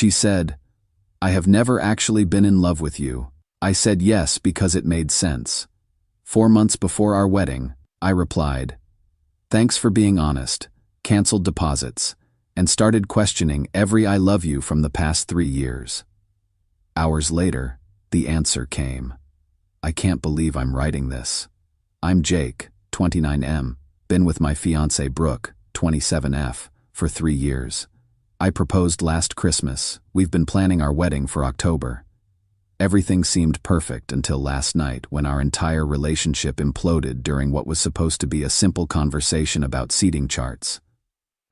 She said, "I have never actually been in love with you." I said yes because it made sense. 4 months before our wedding, I replied, "Thanks for being honest," canceled deposits, and started questioning every "I love you" from the past 3 years. Hours later, the answer came. I can't believe I'm writing this. I'm Jake, 29M, been with my fiancée Brooke, 27F, for 3 years. I proposed last Christmas. We've been planning our wedding for October. Everything seemed perfect until last night when our entire relationship imploded during what was supposed to be a simple conversation about seating charts.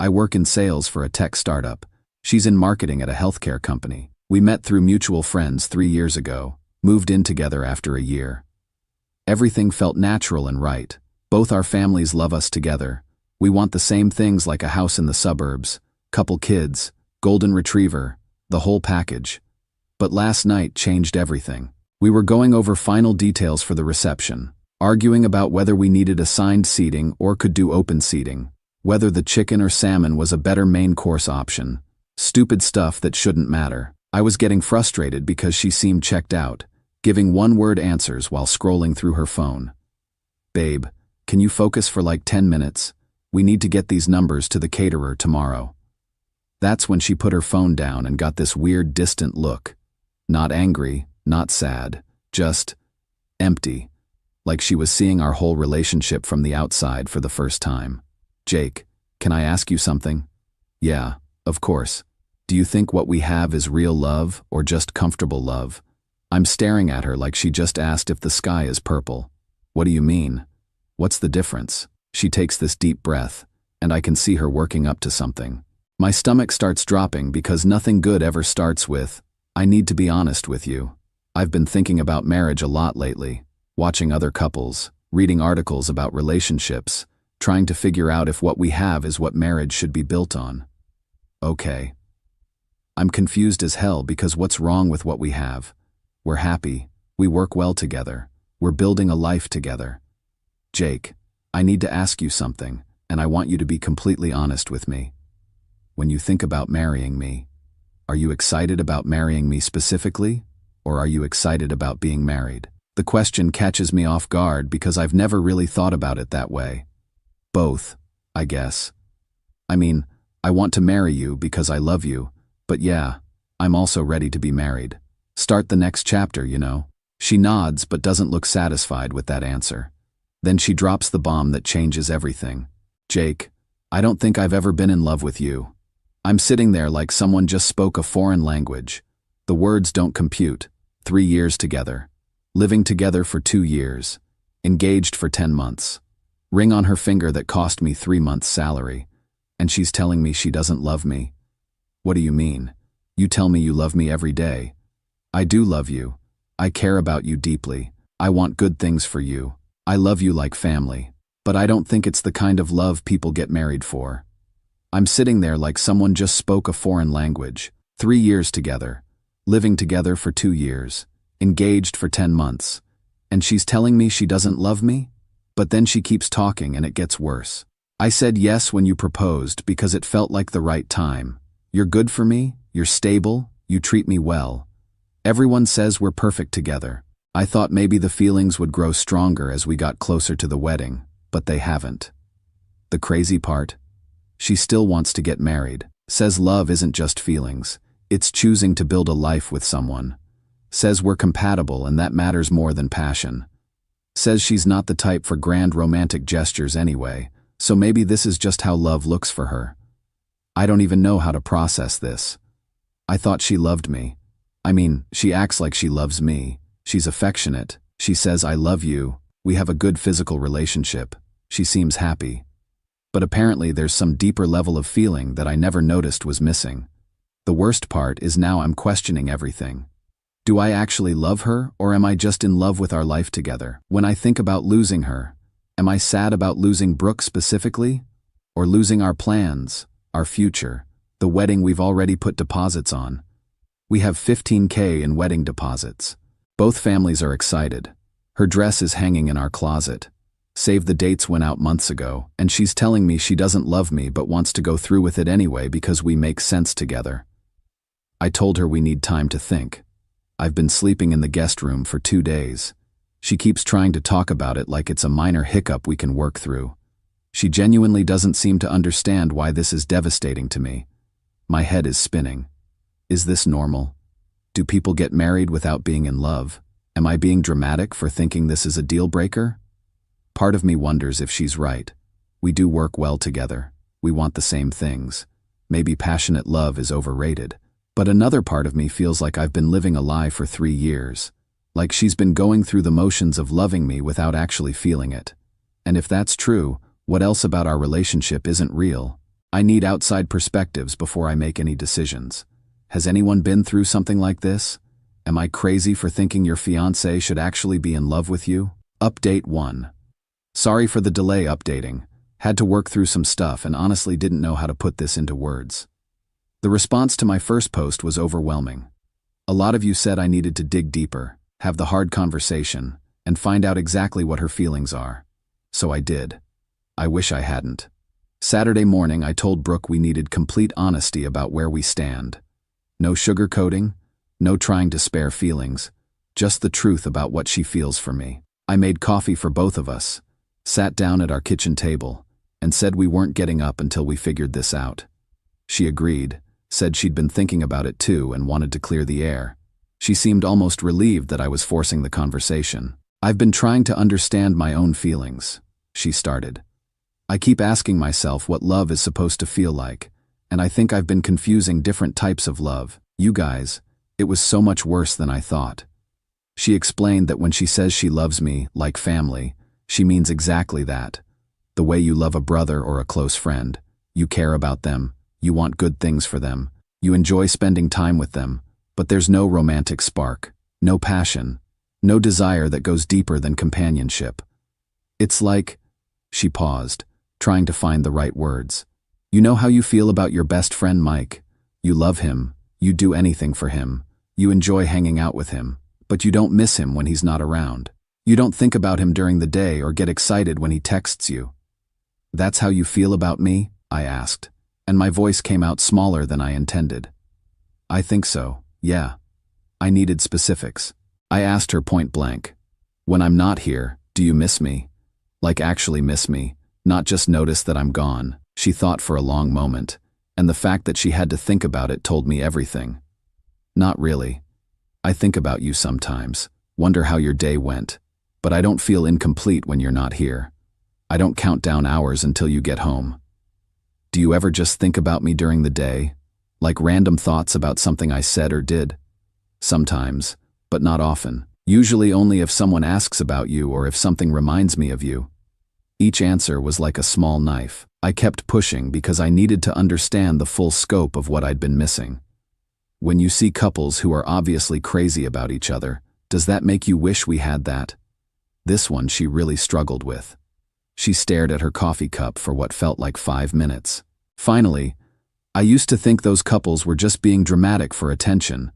I work in sales for a tech startup. She's in marketing at a healthcare company. We met through mutual friends 3 years ago, moved in together after a year. Everything felt natural and right. Both our families love us together. We want the same things, like a house in the suburbs, couple kids, golden retriever, the whole package. But last night changed everything. We were going over final details for the reception, arguing about whether we needed assigned seating or could do open seating, whether the chicken or salmon was a better main course option. Stupid stuff that shouldn't matter. I was getting frustrated because she seemed checked out, giving one-word answers while scrolling through her phone. "Babe, can you focus for like 10 minutes? We need to get these numbers to the caterer tomorrow." That's when she put her phone down and got this weird, distant look. Not angry, not sad, just empty, like she was seeing our whole relationship from the outside for the first time. "Jake, can I ask you something?" "Yeah, of course. Do you think what we have is real love or just comfortable love?" I'm staring at her like she just asked if the sky is purple. "What do you mean? What's the difference?" She takes this deep breath, and I can see her working up to something. My stomach starts dropping because nothing good ever starts with, "I need to be honest with you. I've been thinking about marriage a lot lately, watching other couples, reading articles about relationships, trying to figure out if what we have is what marriage should be built on." Okay. I'm confused as hell because what's wrong with what we have? We're happy, we work well together, we're building a life together. "Jake, I need to ask you something, and I want you to be completely honest with me. When you think about marrying me, are you excited about marrying me specifically, or are you excited about being married?" The question catches me off guard because I've never really thought about it that way. Both, I guess. I mean, I want to marry you because I love you, but yeah, I'm also ready to be married. Start the next chapter, you know. She nods but doesn't look satisfied with that answer. Then she drops the bomb that changes everything. "Jake, I don't think I've ever been in love with you." I'm sitting there like someone just spoke a foreign language. The words don't compute. 3 years together. Living together for 2 years. Engaged for 10 months. Ring on her finger that cost me 3 months' salary. And she's telling me she doesn't love me. What do you mean? You tell me you love me every day. I do love you. I care about you deeply. I want good things for you. I love you like family. But I don't think it's the kind of love people get married for. I'm sitting there like someone just spoke a foreign language. 3 years together. Living together for 2 years. Engaged for 10 months. And she's telling me she doesn't love me? But then she keeps talking and it gets worse. "I said yes when you proposed because it felt like the right time. You're good for me, you're stable, you treat me well. Everyone says we're perfect together. I thought maybe the feelings would grow stronger as we got closer to the wedding, but they haven't." The crazy part? She still wants to get married. Says love isn't just feelings, it's choosing to build a life with someone. Says we're compatible and that matters more than passion. Says she's not the type for grand romantic gestures anyway, so maybe this is just how love looks for her. I don't even know how to process this. I thought she loved me. I mean, she acts like she loves me. She's affectionate. She says I love you. We have a good physical relationship. She seems happy. But apparently there's some deeper level of feeling that I never noticed was missing. The worst part is now I'm questioning everything. Do I actually love her, or am I just in love with our life together? When I think about losing her, am I sad about losing Brooke specifically? Or losing our plans, our future, the wedding we've already put deposits on? We have $15K in wedding deposits. Both families are excited. Her dress is hanging in our closet. Save the dates went out months ago, and she's telling me she doesn't love me but wants to go through with it anyway because we make sense together. I told her we need time to think. I've been sleeping in the guest room for 2 days. She keeps trying to talk about it like it's a minor hiccup we can work through. She genuinely doesn't seem to understand why this is devastating to me. My head is spinning. Is this normal? Do people get married without being in love? Am I being dramatic for thinking this is a deal breaker? Part of me wonders if she's right. We do work well together. We want the same things. Maybe passionate love is overrated. But another part of me feels like I've been living a lie for 3 years. Like she's been going through the motions of loving me without actually feeling it. And if that's true, what else about our relationship isn't real? I need outside perspectives before I make any decisions. Has anyone been through something like this? Am I crazy for thinking your fiancé should actually be in love with you? Update 1. Sorry for the delay updating. Had to work through some stuff and honestly didn't know how to put this into words. The response to my first post was overwhelming. A lot of you said I needed to dig deeper, have the hard conversation, and find out exactly what her feelings are. So I did. I wish I hadn't. Saturday morning I told Brooke we needed complete honesty about where we stand. No sugarcoating, no trying to spare feelings, just the truth about what she feels for me. I made coffee for both of us, sat down at our kitchen table, and said we weren't getting up until we figured this out. She agreed, said she'd been thinking about it too and wanted to clear the air. She seemed almost relieved that I was forcing the conversation. I've been trying to understand my own feelings, she started. I keep asking myself what love is supposed to feel like, and I think I've been confusing different types of love. You guys, it was so much worse than I thought. She explained that when she says she loves me, like family, she means exactly that. The way you love a brother or a close friend. You care about them, you want good things for them, you enjoy spending time with them, but there's no romantic spark, no passion, no desire that goes deeper than companionship. It's like, she paused, trying to find the right words. You know how you feel about your best friend Mike? You love him, you do anything for him, you enjoy hanging out with him, but you don't miss him when he's not around. You don't think about him during the day or get excited when he texts you. That's how you feel about me? I asked, and my voice came out smaller than I intended. I think so, yeah. I needed specifics. I asked her point blank. When I'm not here, do you miss me? Like actually miss me, not just notice that I'm gone. She thought for a long moment, and the fact that she had to think about it told me everything. Not really. I think about you sometimes, wonder how your day went, but I don't feel incomplete when you're not here. I don't count down hours until you get home. Do you ever just think about me during the day? Like random thoughts about something I said or did? Sometimes, but not often. Usually only if someone asks about you or if something reminds me of you. Each answer was like a small knife. I kept pushing because I needed to understand the full scope of what I'd been missing. When you see couples who are obviously crazy about each other, does that make you wish we had that? This one she really struggled with. She stared at her coffee cup for what felt like 5 minutes. Finally, I used to think those couples were just being dramatic for attention,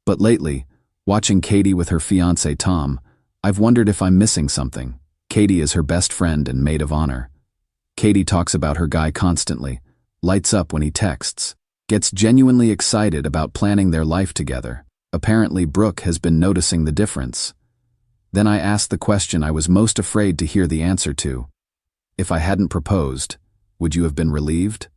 but lately, watching Katie with her fiancé Tom, I've wondered if I'm missing something. Katie is her best friend and maid of honor. Katie talks about her guy constantly, lights up when he texts, gets genuinely excited about planning their life together. Apparently Brooke has been noticing the difference. Then I asked the question I was most afraid to hear the answer to. If I hadn't proposed, would you have been relieved?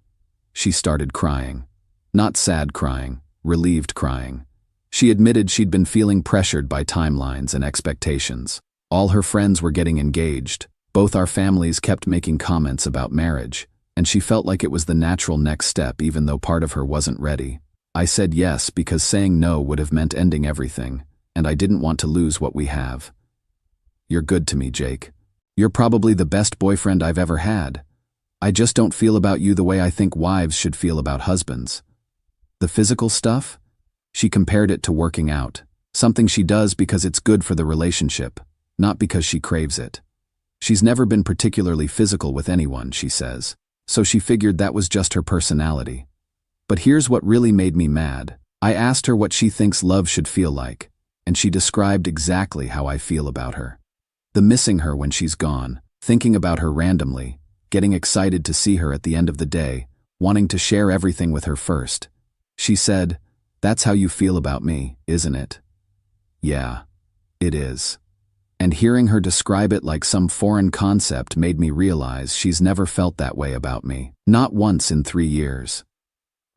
She started crying. Not sad crying, relieved crying. She admitted she'd been feeling pressured by timelines and expectations. All her friends were getting engaged. Both our families kept making comments about marriage, and she felt like it was the natural next step even though part of her wasn't ready. I said yes because saying no would have meant ending everything, and I didn't want to lose what we have. You're good to me, Jake. You're probably the best boyfriend I've ever had. I just don't feel about you the way I think wives should feel about husbands. The physical stuff? She compared it to working out, something she does because it's good for the relationship, not because she craves it. She's never been particularly physical with anyone, she says, so she figured that was just her personality. But here's what really made me mad. I asked her what she thinks love should feel like, and she described exactly how I feel about her. The missing her when she's gone, thinking about her randomly, getting excited to see her at the end of the day, wanting to share everything with her first. She said, That's how you feel about me, isn't it? Yeah, it is. And hearing her describe it like some foreign concept made me realize she's never felt that way about me. Not once in 3 years.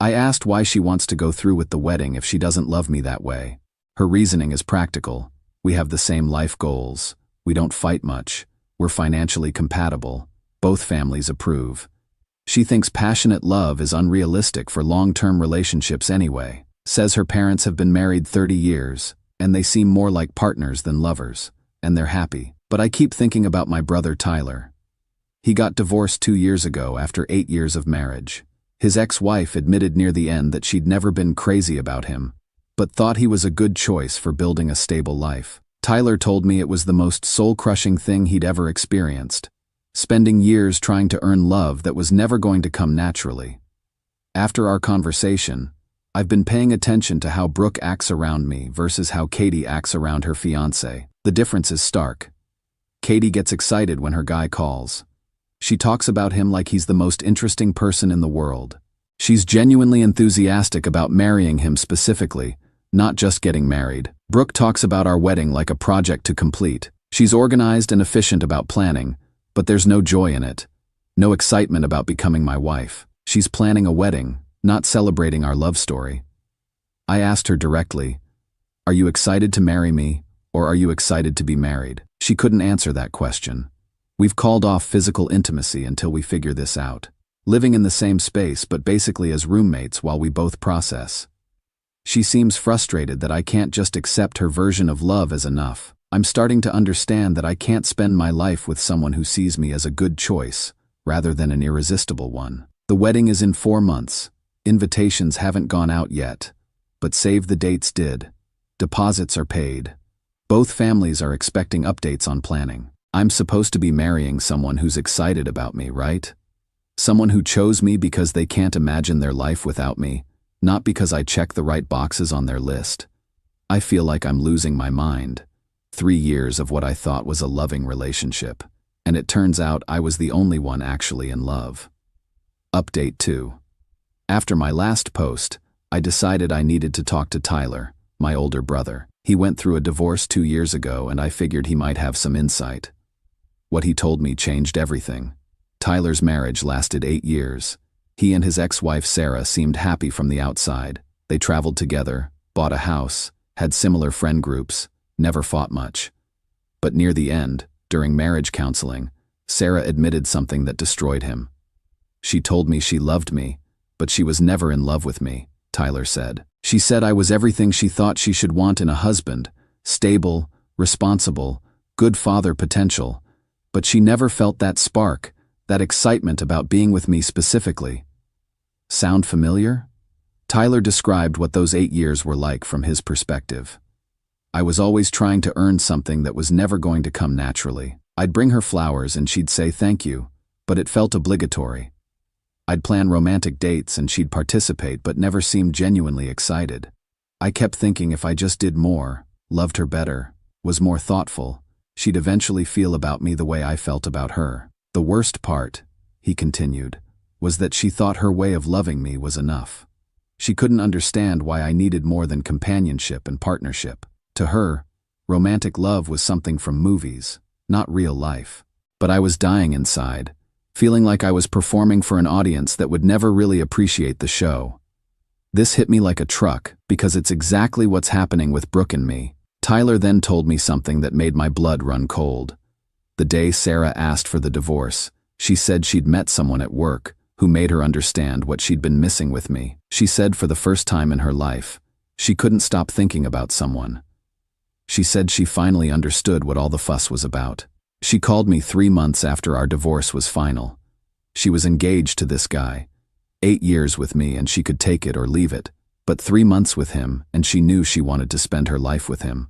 I asked why she wants to go through with the wedding if she doesn't love me that way. Her reasoning is practical. We have the same life goals. We don't fight much. We're financially compatible. Both families approve. She thinks passionate love is unrealistic for long-term relationships anyway. Says her parents have been married 30 years, and they seem more like partners than lovers, and they're happy. But I keep thinking about my brother Tyler. He got divorced 2 years ago after 8 years of marriage. His ex-wife admitted near the end that she'd never been crazy about him, but thought he was a good choice for building a stable life. Tyler told me it was the most soul-crushing thing he'd ever experienced, spending years trying to earn love that was never going to come naturally. After our conversation, I've been paying attention to how Brooke acts around me versus how Katie acts around her fiancé. The difference is stark. Katie gets excited when her guy calls. She talks about him like he's the most interesting person in the world. She's genuinely enthusiastic about marrying him specifically, not just getting married. Brooke talks about our wedding like a project to complete. She's organized and efficient about planning, but there's no joy in it. No excitement about becoming my wife. She's planning a wedding, not celebrating our love story. I asked her directly, "Are you excited to marry me, or are you excited to be married?" She couldn't answer that question. We've called off physical intimacy until we figure this out. Living in the same space but basically as roommates while we both process. She seems frustrated that I can't just accept her version of love as enough. I'm starting to understand that I can't spend my life with someone who sees me as a good choice, rather than an irresistible one. The wedding is in 4 months. Invitations haven't gone out yet, but save the dates did. Deposits are paid. Both families are expecting updates on planning. I'm supposed to be marrying someone who's excited about me, right? Someone who chose me because they can't imagine their life without me, not because I check the right boxes on their list. I feel like I'm losing my mind. 3 years of what I thought was a loving relationship, and it turns out I was the only one actually in love. Update 2. After my last post, I decided I needed to talk to Tyler, my older brother. He went through a divorce 2 years ago, and I figured he might have some insight. What he told me changed everything. Tyler's marriage lasted 8 years. He and his ex-wife Sarah seemed happy from the outside. They traveled together, bought a house, had similar friend groups, never fought much. But near the end, during marriage counseling, Sarah admitted something that destroyed him. She told me she loved me, but she was never in love with me, Tyler said. She said I was everything she thought she should want in a husband, stable, responsible, good father potential, but she never felt that spark, that excitement about being with me specifically. Sound familiar? Tyler described what those 8 years were like from his perspective. I was always trying to earn something that was never going to come naturally. I'd bring her flowers and she'd say thank you, but it felt obligatory. I'd plan romantic dates and she'd participate but never seemed genuinely excited. I kept thinking if I just did more, loved her better, was more thoughtful, she'd eventually feel about me the way I felt about her. The worst part, he continued, was that she thought her way of loving me was enough. She couldn't understand why I needed more than companionship and partnership. To her, romantic love was something from movies, not real life. But I was dying inside, feeling like I was performing for an audience that would never really appreciate the show. This hit me like a truck, because it's exactly what's happening with Brooke and me. Tyler then told me something that made my blood run cold. The day Sarah asked for the divorce, she said she'd met someone at work who made her understand what she'd been missing with me. She said for the first time in her life, she couldn't stop thinking about someone. She said she finally understood what all the fuss was about. She called me 3 months after our divorce was final. She was engaged to this guy. 8 years with me and she could take it or leave it, but 3 months with him and she knew she wanted to spend her life with him.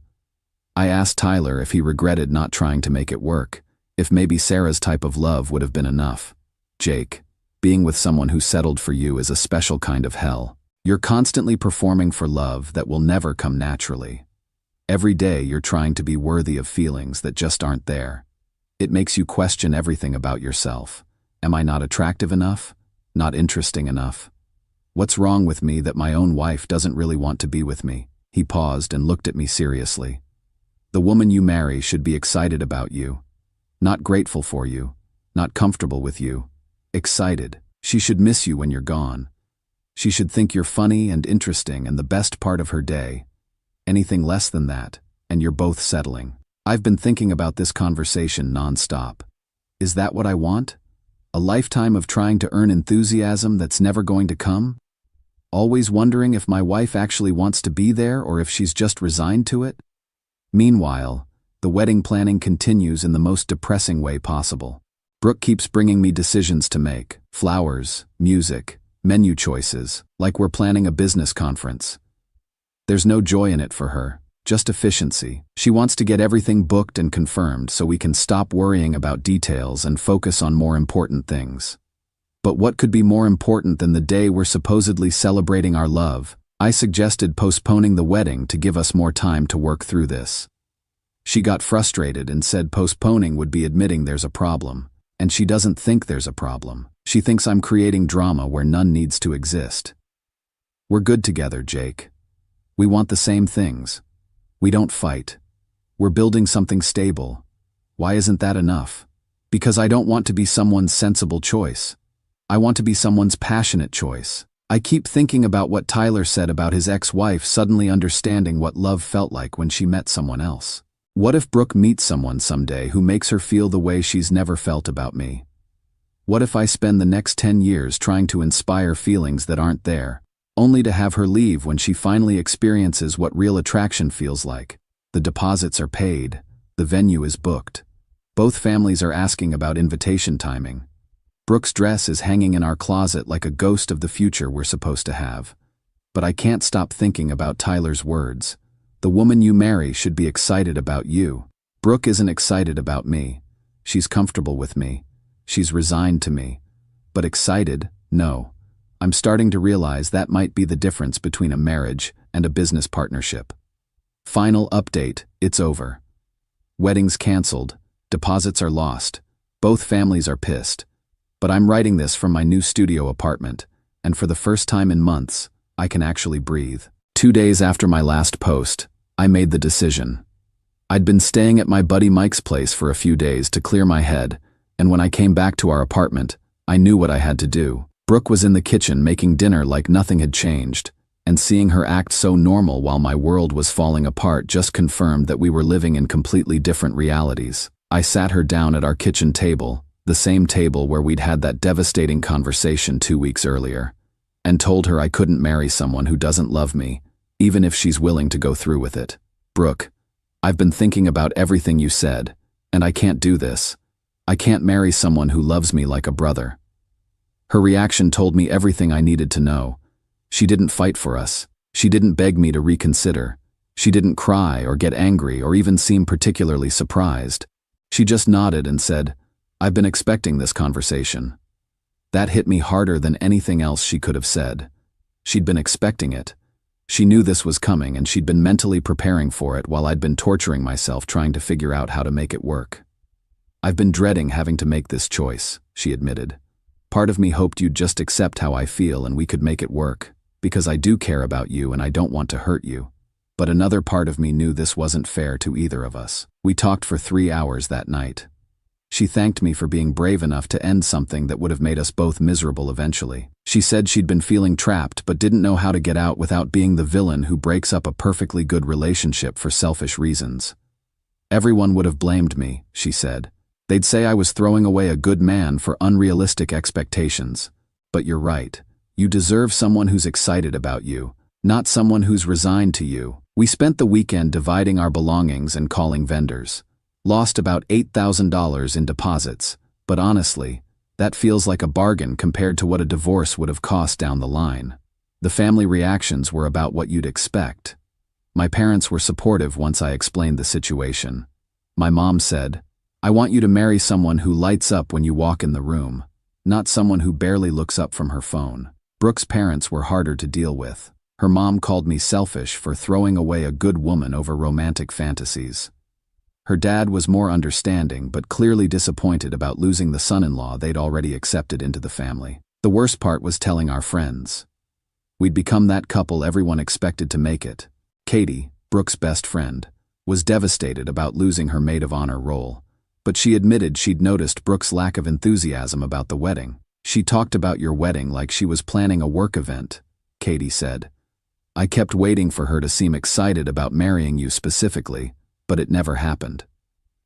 I asked Tyler if he regretted not trying to make it work, if maybe Sarah's type of love would have been enough. Jake, being with someone who settled for you is a special kind of hell. You're constantly performing for love that will never come naturally. Every day you're trying to be worthy of feelings that just aren't there. It makes you question everything about yourself. Am I not attractive enough? Not interesting enough? What's wrong with me that my own wife doesn't really want to be with me? He paused and looked at me seriously. The woman you marry should be excited about you. Not grateful for you. Not comfortable with you. Excited. She should miss you when you're gone. She should think you're funny and interesting and the best part of her day. Anything less than that, and you're both settling. I've been thinking about this conversation nonstop. Is that what I want? A lifetime of trying to earn enthusiasm that's never going to come? Always wondering if my wife actually wants to be there or if she's just resigned to it? Meanwhile, the wedding planning continues in the most depressing way possible. Brooke keeps bringing me decisions to make: flowers, music, menu choices, like we're planning a business conference. There's no joy in it for her, just efficiency. She wants to get everything booked and confirmed so we can stop worrying about details and focus on more important things. But what could be more important than the day we're supposedly celebrating our love? I suggested postponing the wedding to give us more time to work through this. She got frustrated and said postponing would be admitting there's a problem. And she doesn't think there's a problem. She thinks I'm creating drama where none needs to exist. We're good together, Jake. We want the same things. We don't fight. We're building something stable. Why isn't that enough? Because I don't want to be someone's sensible choice. I want to be someone's passionate choice. I keep thinking about what Tyler said about his ex-wife suddenly understanding what love felt like when she met someone else. What if Brooke meets someone someday who makes her feel the way she's never felt about me? What if I spend the next 10 years trying to inspire feelings that aren't there, only to have her leave when she finally experiences what real attraction feels like? The deposits are paid. The venue is booked. Both families are asking about invitation timing. Brooke's dress is hanging in our closet like a ghost of the future we're supposed to have. But I can't stop thinking about Tyler's words. The woman you marry should be excited about you. Brooke isn't excited about me. She's comfortable with me. She's resigned to me. But excited? No. I'm starting to realize that might be the difference between a marriage and a business partnership. Final update: it's over. Weddings canceled. Deposits are lost. Both families are pissed. But I'm writing this from my new studio apartment, and for the first time in months, I can actually breathe. 2 days after my last post, I made the decision. I'd been staying at my buddy Mike's place for a few days to clear my head, and when I came back to our apartment, I knew what I had to do. Brooke was in the kitchen making dinner like nothing had changed, and seeing her act so normal while my world was falling apart just confirmed that we were living in completely different realities. I sat her down at our kitchen table, the same table where we'd had that devastating conversation 2 weeks earlier, and told her I couldn't marry someone who doesn't love me, even if she's willing to go through with it. Brooke, I've been thinking about everything you said, and I can't do this. I can't marry someone who loves me like a brother. Her reaction told me everything I needed to know. She didn't fight for us. She didn't beg me to reconsider. She didn't cry or get angry or even seem particularly surprised. She just nodded and said, "I've been expecting this conversation." That hit me harder than anything else she could have said. She'd been expecting it. She knew this was coming, and she'd been mentally preparing for it while I'd been torturing myself trying to figure out how to make it work. "I've been dreading having to make this choice," she admitted. "Part of me hoped you'd just accept how I feel and we could make it work, because I do care about you and I don't want to hurt you. But another part of me knew this wasn't fair to either of us." We talked for 3 hours that night. She thanked me for being brave enough to end something that would have made us both miserable eventually. She said she'd been feeling trapped but didn't know how to get out without being the villain who breaks up a perfectly good relationship for selfish reasons. "Everyone would have blamed me," she said. "They'd say I was throwing away a good man for unrealistic expectations. But you're right. You deserve someone who's excited about you, not someone who's resigned to you." We spent the weekend dividing our belongings and calling vendors. Lost about $8,000 in deposits, but honestly, that feels like a bargain compared to what a divorce would have cost down the line. The family reactions were about what you'd expect. My parents were supportive once I explained the situation. My mom said, "I want you to marry someone who lights up when you walk in the room, not someone who barely looks up from her phone." Brooke's parents were harder to deal with. Her mom called me selfish for throwing away a good woman over romantic fantasies. Her dad was more understanding but clearly disappointed about losing the son-in-law they'd already accepted into the family. The worst part was telling our friends. We'd become that couple everyone expected to make it. Katie, Brooke's best friend, was devastated about losing her maid of honor role, but she admitted she'd noticed Brooke's lack of enthusiasm about the wedding. "She talked about your wedding like she was planning a work event," Katie said. "I kept waiting for her to seem excited about marrying you specifically, but it never happened."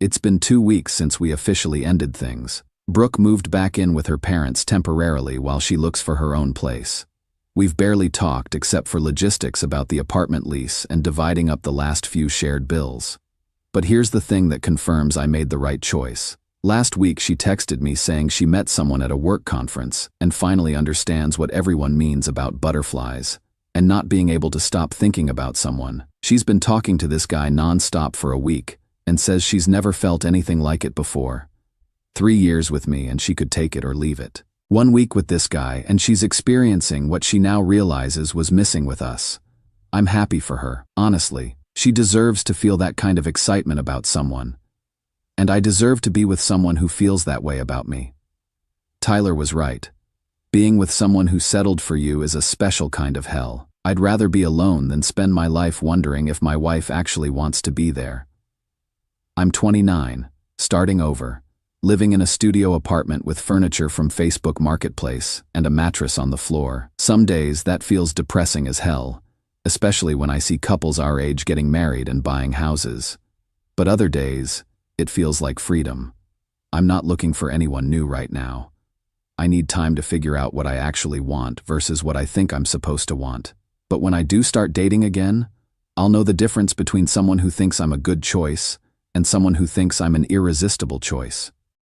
It's been 2 weeks since we officially ended things. Brooke moved back in with her parents temporarily while she looks for her own place. We've barely talked except for logistics about the apartment lease and dividing up the last few shared bills. But here's the thing that confirms I made the right choice. Last week she texted me saying she met someone at a work conference and finally understands what everyone means about butterflies and not being able to stop thinking about someone. She's been talking to this guy non-stop for a week and says she's never felt anything like it before. 3 years with me and she could take it or leave it. 1 week with this guy and she's experiencing what she now realizes was missing with us. I'm happy for her, honestly. She deserves to feel that kind of excitement about someone. And I deserve to be with someone who feels that way about me. Tyler was right. Being with someone who settled for you is a special kind of hell. I'd rather be alone than spend my life wondering if my wife actually wants to be there. I'm 29, starting over, living in a studio apartment with furniture from Facebook Marketplace and a mattress on the floor. Some days that feels depressing as hell, especially when I see couples our age getting married and buying houses. But other days, it feels like freedom. I'm not looking for anyone new right now. I need time to figure out what I actually want versus what I think I'm supposed to want. But when I do start dating again, I'll know the difference between someone who thinks I'm a good choice and someone who thinks I'm an irresistible choice.